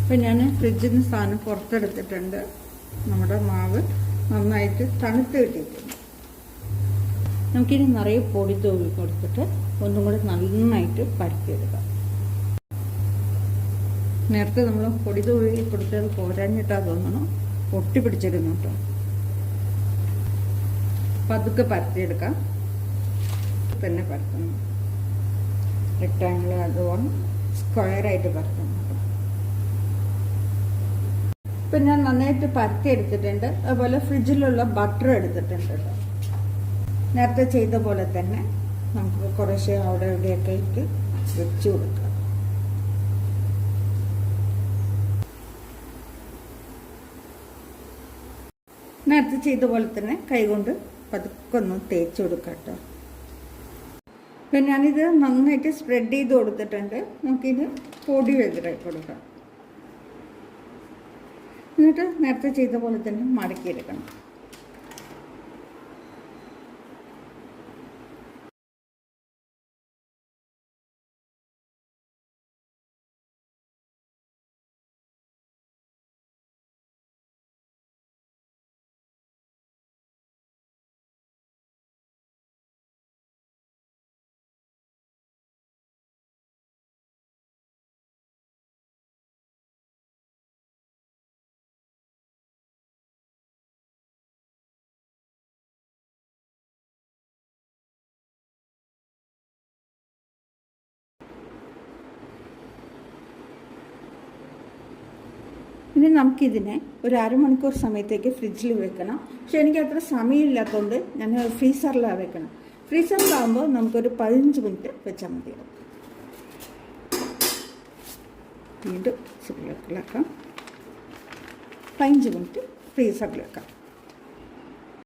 അപ്പം ഞാൻ ഫ്രിഡ്ജിൽ നിന്ന് സാധനം പുറത്തെടുത്തിട്ടുണ്ട്. നമ്മുടെ മാവ് നന്നായിട്ട് തണുത്ത് കിട്ടിയിട്ടുണ്ട്. നമുക്കിനി നിറയെ പൊടി തൂവി കൊടുത്തിട്ട് ഒന്നും കൂടി നന്നായിട്ട് പരത്തിയെടുക്കാം. നേരത്തെ നമ്മൾ പൊടി തൂവി കൊടുത്തത് പോരാഞ്ഞിട്ടാ തോന്നണം, ഒട്ടി പിടിച്ചിരുന്നു കേട്ടോ. പതുക്കെ പരത്തിയെടുക്കാം. തന്നെ പരത്തണം. റെക്ടാങ്കിൾ അതുപോലെ സ്ക്വയറായിട്ട് പരത്തണം. ഇപ്പം ഞാൻ നന്നായിട്ട് പരത്തി എടുത്തിട്ടുണ്ട്. അതുപോലെ ഫ്രിഡ്ജിലുള്ള ബട്ടർ എടുത്തിട്ടുണ്ട് കേട്ടോ. നേരത്തെ ചെയ്ത പോലെ തന്നെ നമുക്ക് കുറേശ്ശെ അവിടെ ഇവിടെയൊക്കെ ഇട്ട് വെച്ച് കൊടുക്കാം. നേരത്തെ ചെയ്ത പോലെ തന്നെ കൈകൊണ്ട് പതുക്കെ ഒന്ന് തേച്ച് കൊടുക്കാം കേട്ടോ. അപ്പം ഞാനിത് നന്നായിട്ട് സ്പ്രെഡ് ചെയ്ത് കൊടുത്തിട്ടുണ്ട്. നമുക്കിത് പൊടി വെതറായി കൊടുക്കാം. എന്നിട്ട് നേരത്തെ ചെയ്ത പോലെ തന്നെ മടക്കിയെടുക്കണം. ഇനി നമുക്കിതിനെ ഒരു അരമണിക്കൂർ സമയത്തേക്ക് ഫ്രിഡ്ജിൽ വെക്കണം. പക്ഷെ എനിക്ക് അത്ര സമയമില്ലാത്തതുകൊണ്ട് ഞാൻ ഫ്രീസറിലാണ് വെക്കണം. ഫ്രീസറിലാകുമ്പോൾ നമുക്കൊരു 15 മിനിറ്റ് വെച്ചാൽ മതിയാവും. വീണ്ടും ഫ്രിഡ്ജിലേക്ക് വെക്കാം. 15 മിനിറ്റ് ഫ്രീസറിൽ വെക്കാം.